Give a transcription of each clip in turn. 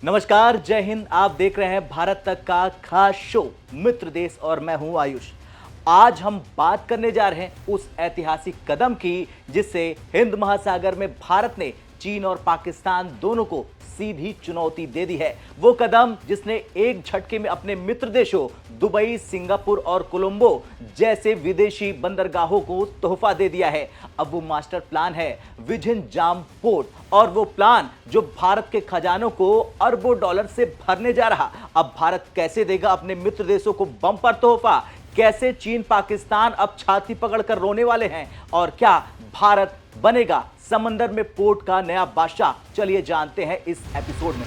नमस्कार, जय हिंद। आप देख रहे हैं भारत तक का खास शो मित्र देश और मैं हूं आयुष। आज हम बात करने जा रहे हैं उस ऐतिहासिक कदम की जिससे हिंद महासागर में भारत ने चीन और पाकिस्तान दोनों को सीधी चुनौती दे दी है। वो कदम जिसने एक झटके में अपने मित्र देशों दुबई, सिंगापुर और कोलंबो जैसे विदेशी बंदरगाहों को तोहफा दे दिया है। अब वो मास्टर प्लान है विझन जाम पोर्ट, और वो प्लान जो भारत के खजानों को अरबों डॉलर से भरने जा रहा। अब भारत कैसे देगा अपने मित्र देशों को बम्पर तोहफा? कैसे चीन पाकिस्तान अब छाती पकड़कर रोने वाले हैं? और क्या भारत बनेगा समंदर में पोर्ट का नया बादशाह? चलिए जानते हैं इस एपिसोड में।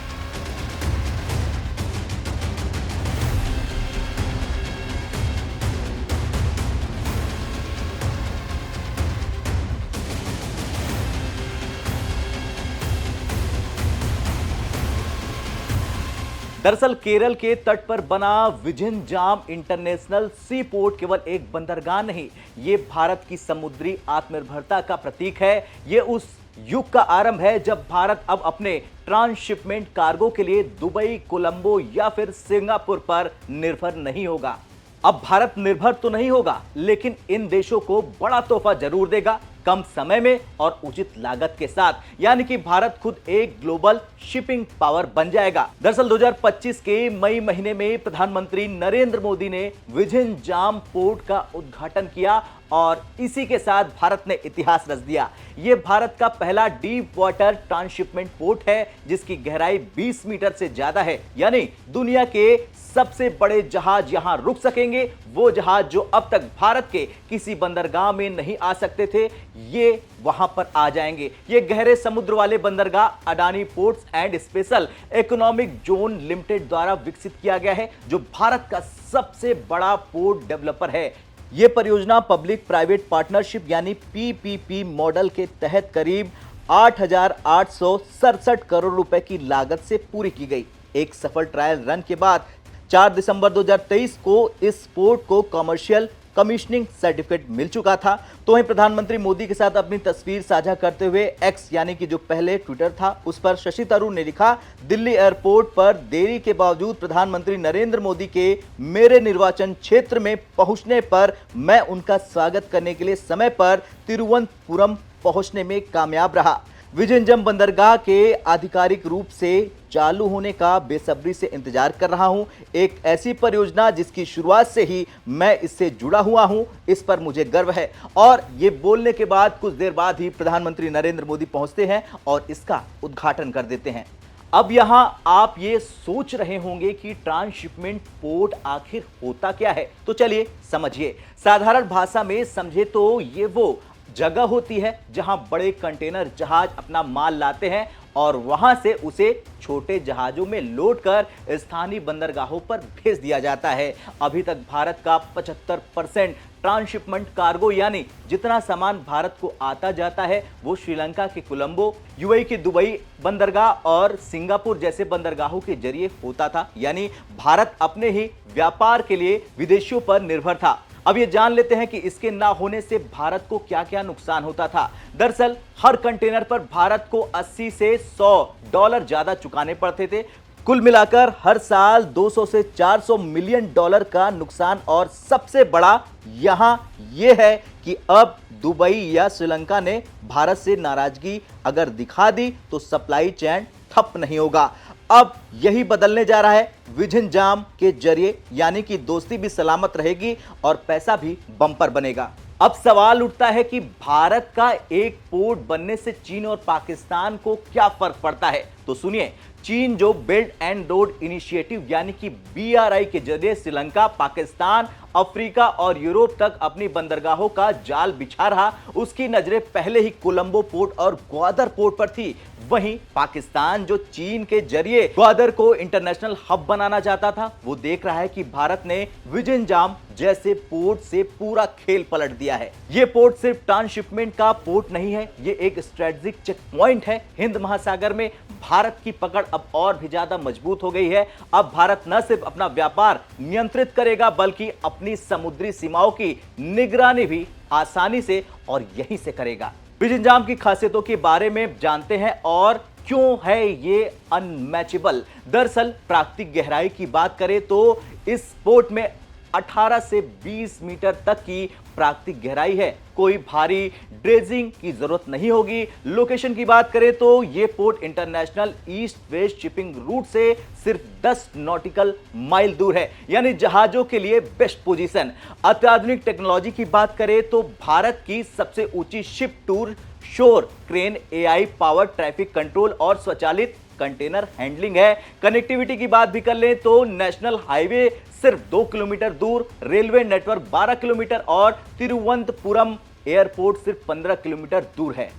दरअसल केरल के तट पर बना विझन जाम इंटरनेशनल सी पोर्ट केवल एक बंदरगाह नहीं, ये भारत की समुद्री आत्मनिर्भरता का प्रतीक है। ये उस युग का आरंभ है जब भारत अब अपने ट्रांसशिपमेंट कार्गो के लिए दुबई, कोलंबो या फिर सिंगापुर पर निर्भर नहीं होगा। अब भारत निर्भर तो नहीं होगा, लेकिन इन देशों को बड़ा तोहफा जरूर देगा, कम समय में और उचित लागत के साथ। यानी कि भारत खुद एक ग्लोबल शिपिंग पावर बन जाएगा। दरअसल 2025 के मई महीने में प्रधानमंत्री नरेंद्र मोदी ने विझन जाम पोर्ट का उद्घाटन किया और इसी के साथ भारत ने इतिहास रच दिया। यह भारत का पहला डीप वाटर ट्रांसशिपमेंट पोर्ट है जिसकी गहराई 20 मीटर से ज्यादा है। यानी दुनिया के सबसे बड़े जहाज यहां रुक सकेंगे। वो जहाज जो अब तक भारत के किसी बंदरगाह में नहीं आ सकते थे, ये वहां पर आ जाएंगे। ये गहरे समुद्र वाले बंदरगाह Adani ports and special economic zone limited द्वारा विकसित किया गया है, जो भारत का सबसे बड़ा पोर्ट डेवलपर है। यह परियोजना पब्लिक प्राइवेट पार्टनरशिप यानी पीपीपी मॉडल के तहत करीब 8,867 करोड़ रुपए की लागत से पूरी की गई। एक सफल ट्रायल रन के बाद 4 दिसंबर 2023 को इस पोर्ट को कमर्शियल कमीशनिंग सर्टिफिकेट मिल चुका था। तो वहीं प्रधानमंत्री मोदी के साथ अपनी तस्वीर साझा करते हुए एक्स यानी कि जो पहले ट्विटर था उस पर शशि थरूर ने लिखा, दिल्ली एयरपोर्ट पर देरी के बावजूद प्रधानमंत्री नरेंद्र मोदी के मेरे निर्वाचन क्षेत्र में पहुंचने पर मैं उनका स्वागत करने के लिए समय पर तिरुवनंतपुरम पहुंचने में कामयाब रहा। विझन जाम बंदरगाह के आधिकारिक रूप से चालू होने का बेसब्री से इंतजार कर रहा हूं। एक ऐसी परियोजना जिसकी शुरुआत से ही मैं इससे जुड़ा हुआ हूं, इस पर मुझे गर्व है। और ये बोलने के बाद कुछ देर बाद ही प्रधानमंत्री नरेंद्र मोदी पहुंचते हैं और इसका उद्घाटन कर देते हैं। अब यहां आप ये सोच रहे होंगे कि ट्रांसशिपमेंट पोर्ट आखिर होता क्या है, तो चलिए समझिए। साधारण भाषा में समझे तो ये वो जगह होती है जहां बड़े कंटेनर जहाज अपना माल लाते हैं और वहां से उसे छोटे जहाजों में लोड कर स्थानीय बंदरगाहों पर भेज दिया जाता है। अभी तक भारत का 75% ट्रांसशिपमेंट कार्गो यानी जितना सामान भारत को आता जाता है वो श्रीलंका के कोलंबो, यूएई के दुबई बंदरगाह और सिंगापुर जैसे बंदरगाहों के जरिए होता था। यानी भारत अपने ही व्यापार के लिए विदेशियों पर निर्भर था। अब ये जान लेते हैं कि इसके ना होने से भारत को क्या क्या नुकसान होता था। दरअसल हर कंटेनर पर भारत को 80 से 100 डॉलर ज्यादा चुकाने पड़ते थे। कुल मिलाकर हर साल 200 से 400 मिलियन डॉलर का नुकसान। और सबसे बड़ा यहां यह है कि अब दुबई या श्रीलंका ने भारत से नाराजगी अगर दिखा दी तो सप्लाई चेन ठप नहीं होगा। अब यही बदलने जा रहा है विझन जाम के जरिए, यानी कि दोस्ती भी सलामत रहेगी और पैसा भी बम्पर बनेगा। अब सवाल उठता है कि भारत का एक पोर्ट बनने से चीन और पाकिस्तान को क्या फर्क पड़ता है। तो सुनिए, चीन जो बेल्ट एंड रोड इनिशिएटिव यानी कि BRI के जरिए श्रीलंका, पाकिस्तान, अफ्रीका और यूरोप तक अपनी बंदरगाहों का जाल बिछा रहा, उसकी नजरें पहले ही कोलंबो पोर्ट और ग्वादर पोर्ट पर थी। वहीं पाकिस्तान जो चीन के जरिए ग्वादर को इंटरनेशनल हब बनाना चाहता था, वो देख रहा है कि भारत ने विझन जाम जैसे पोर्ट से पूरा खेल पलट दिया है। ये पोर्ट सिर्फ ट्रांसशिपमेंट का पोर्ट नहीं है, ये एक स्ट्रेटेजिक चेक पॉइंट है। हिंद महासागर में भारत की पकड़ अब और भी ज्यादा मजबूत हो गई है। अब भारत न सिर्फ अपना व्यापार नियंत्रित करेगा बल्कि अपनी समुद्री सीमाओं की निगरानी भी आसानी से और यहीं से करेगा। विझन जाम की खासियतों के बारे में जानते हैं और क्यों है ये अनमैचेबल? दरअसल प्राकृतिक गहराई की बात करें तो इस पोर्ट में 18 से 20 मीटर तक की प्राकृतिक गहराई है। कोई भारी ड्रेजिंग की जरूरत नहीं होगी। लोकेशन की बात करें तो यह port international east west shipping root से सिर्फ 10 नॉटिकल माइल दूर है, यानी जहाजों के लिए बेस्ट पोजीशन। अत्याधुनिक टेक्नोलॉजी की बात करें तो भारत की सबसे ऊंची शिप टूर शोर crane, AI power traffic control और स्वचालित कंटेनर हैंडलिंग है। कनेक्टिविटी की बात भी कर लें तो नेशनल हाईवे सिर्फ 2 किलोमीटर दूर, रेलवे नेटवर्क 12 किलोमीटर और तिरुवनंतपुरम एयरपोर्ट सिर्फ 15 किलोमीटर दूर है।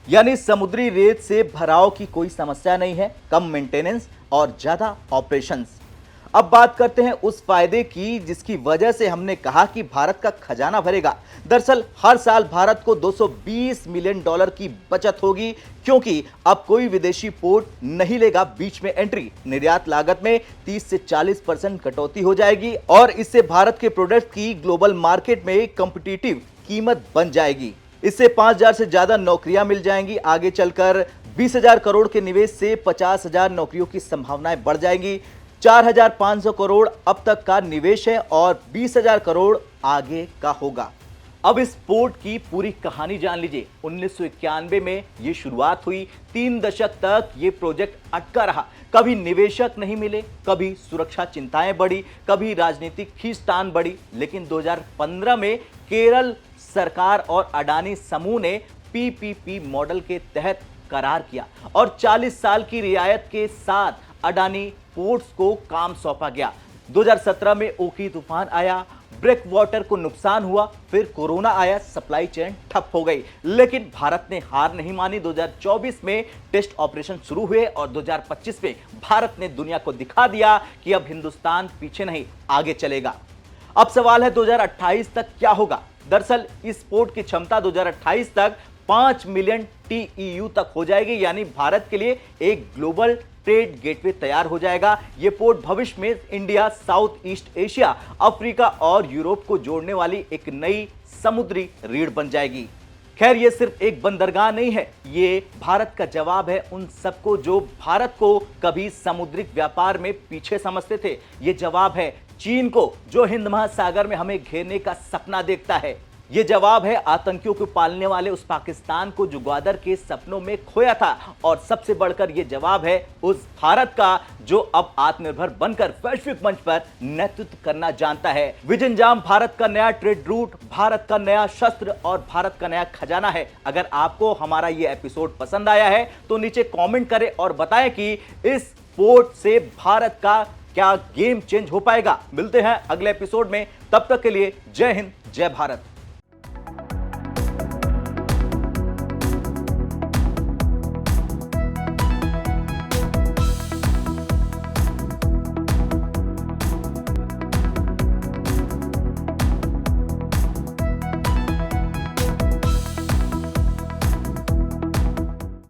यानी समुद्री रेत से भराव की कोई समस्या नहीं है, कम मेंटेनेंस और ज्यादा ऑपरेशंस। अब बात करते हैं उस फायदे की जिसकी वजह से हमने कहा कि भारत का खजाना भरेगा। दरअसल हर साल भारत को $220 मिलियन की बचत होगी, क्योंकि अब कोई विदेशी पोर्ट नहीं लेगा बीच में एंट्री। निर्यात लागत में 30 से 40% कटौती हो जाएगी और इससे भारत के प्रोडक्ट की ग्लोबल मार्केट में कंपटीटिव कीमत बन जाएगी। इससे 5,000 से ज्यादा नौकरियां मिल जाएंगी। आगे चलकर 20,000 करोड़ के निवेश से 50,000 नौकरियों की संभावनाएं बढ़ जाएंगी। 4,500 करोड़ अब तक का निवेश है और 20,000 करोड़ आगे का होगा। अब इस पोर्ट की पूरी कहानी जान लीजिए। 1991 में यह शुरुआत हुई, 3 दशक तक यह प्रोजेक्ट अटका रहा। कभी निवेशक नहीं मिले, कभी सुरक्षा चिंताएं बढ़ी, कभी राजनीतिक खींचतान बढ़ी, लेकिन 2015 में केरल सरकार और अडानी समूह ने PPP मॉडल के तहत करार किया और 40 साल की रियायत के साथ अडानी पोर्ट्स को काम सौंपा गया। 2017 में ओखी तूफान आया, ब्रेक वाटर को नुकसान हुआ, फिर कोरोना आया, सप्लाई चेन ठप हो गई, लेकिन भारत ने हार नहीं मानी। 2024 में टेस्ट ऑपरेशन शुरू हुए और 2025 में भारत ने दुनिया को दिखा दिया कि अब हिंदुस्तान पीछे नहीं, आगे चलेगा। अब सवाल है 2028 तक क्या होगा? दरअसल इस पोर्ट की क्षमता 2028 तक 5 मिलियन TEU तक हो जाएगी, यानी भारत के लिए एक ग्लोबल ट्रेड गेटवे तैयार हो जाएगा। यह पोर्ट भविष्य में India, south east Asia, Africa और यूरोप को जोड़ने वाली एक नई समुद्री रीढ़ बन जाएगी। खैर, यह सिर्फ एक बंदरगाह नहीं है, ये भारत का जवाब है उन सबको जो भारत को कभी समुद्रिक व्यापार में पीछे समझते थे। यह जवाब है चीन को जो हिंद महासागर में हमें घेरने का सपना देखता है। ये जवाब है आतंकियों को पालने वाले उस पाकिस्तान को जो ग्वादर के सपनों में खोया था, और सबसे बढ़कर ये जवाब है उस भारत का जो अब आत्मनिर्भर बनकर वैश्विक मंच पर नेतृत्व करना जानता है। विजनजाम भारत का नया ट्रेड रूट, भारत का नया शस्त्र और भारत का नया खजाना है। अगर आपको हमारा ये एपिसोड पसंद आया है तो नीचे कॉमेंट करें और बताएं कि इस पोर्ट से भारत का क्या गेम चेंज हो पाएगा। मिलते हैं अगले एपिसोड में, तब तक के लिए जय हिंद, जय भारत।